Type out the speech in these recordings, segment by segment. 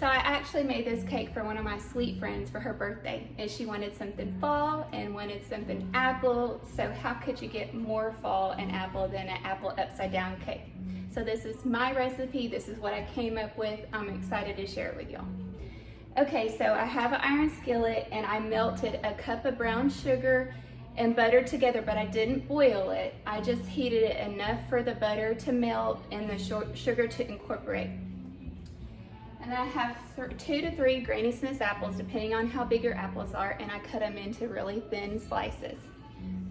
So I actually made this cake for one of my sweet friends for her birthday, and she wanted something fall and wanted something apple. So how could you get more fall and apple than an apple upside down cake? So this is my recipe. This is what I came up with. I'm excited to share it with y'all. Okay, so I have an iron skillet and I melted a cup of brown sugar and butter together, but I didn't boil it. I just heated it enough for the butter to melt and the sugar to incorporate. And I have 2 to 3 Granny Smith apples, depending on how big your apples are, and I cut them into really thin slices.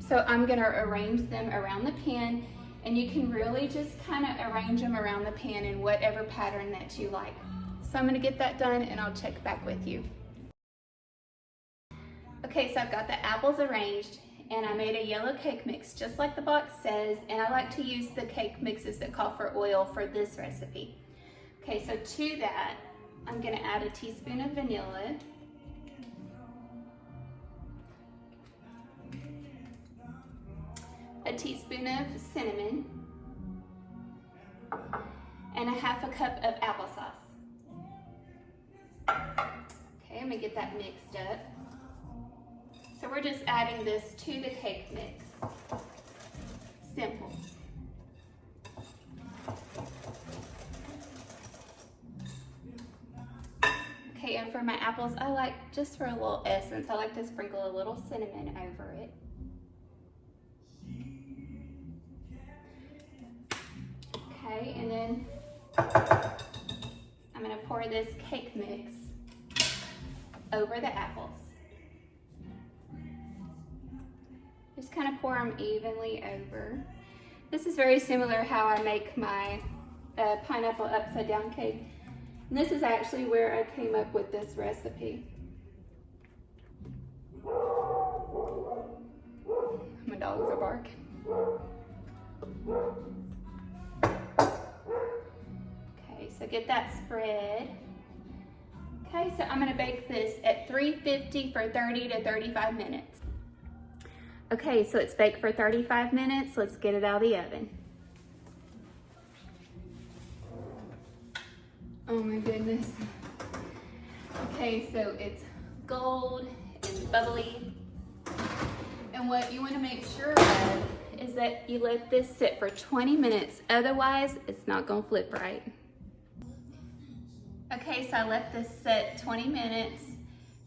So I'm gonna arrange them around the pan, and you can really just kind of arrange them around the pan in whatever pattern that you like. So I'm gonna get that done and I'll check back with you. Okay, so I've got the apples arranged and I made a yellow cake mix just like the box says, and I like to use the cake mixes that call for oil for this recipe. Okay, so to that, I'm gonna add a teaspoon of vanilla, a teaspoon of cinnamon, and a half a cup of applesauce. Okay, I'm gonna get that mixed up. So we're just adding this to the cake mix. Simple. Okay, and for my apples, I like, just for a little essence, I like to sprinkle a little cinnamon over it. Okay, and then I'm gonna pour this cake mix over the apples. Just kind of pour them evenly over. This is very similar how I make my pineapple upside down cake. And this is actually where I came up with this recipe. My dogs are barking. Okay, so get that spread. Okay, so I'm gonna bake this at 350 for 30 to 35 minutes. Okay, so it's baked for 35 minutes. Let's get it out of the oven. Oh my goodness. Okay, so it's gold and bubbly. And what you want to make sure of is that you let this sit for 20 minutes. Otherwise, it's not gonna flip right. Okay, so I let this sit 20 minutes.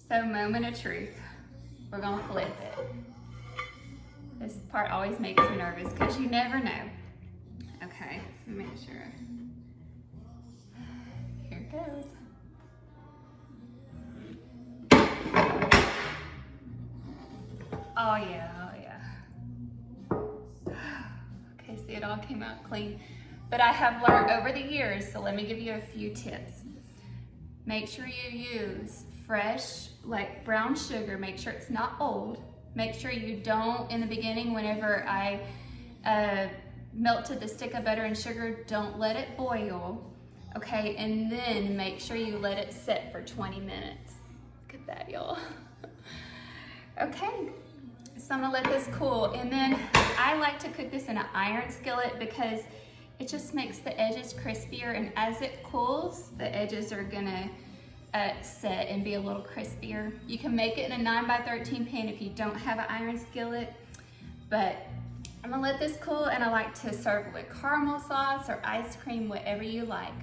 So moment of truth. We're gonna flip it. This part always makes me nervous because you never know. Okay, let me make sure. Here it goes. Oh yeah, oh yeah. Okay, see, it all came out clean. But I have learned over the years, so let me give you a few tips. Make sure you use fresh, like brown sugar. Make sure it's not old. Make sure you don't, in the beginning, whenever I melted the stick of butter and sugar, don't let it boil, okay? And then make sure you let it sit for 20 minutes. Look at that, y'all. Okay, so I'm gonna let this cool. And then I like to cook this in an iron skillet because it just makes the edges crispier, and as it cools, the edges are gonna set and be a little crispier. You can make it in a 9x13 pan if you don't have an iron skillet, but I'm gonna let this cool, and I like to serve it with caramel sauce or ice cream, whatever you like.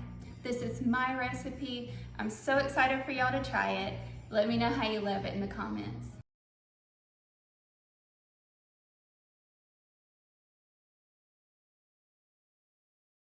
This is my recipe. I'm so excited for y'all to try it. Let me know how you love it in the comments.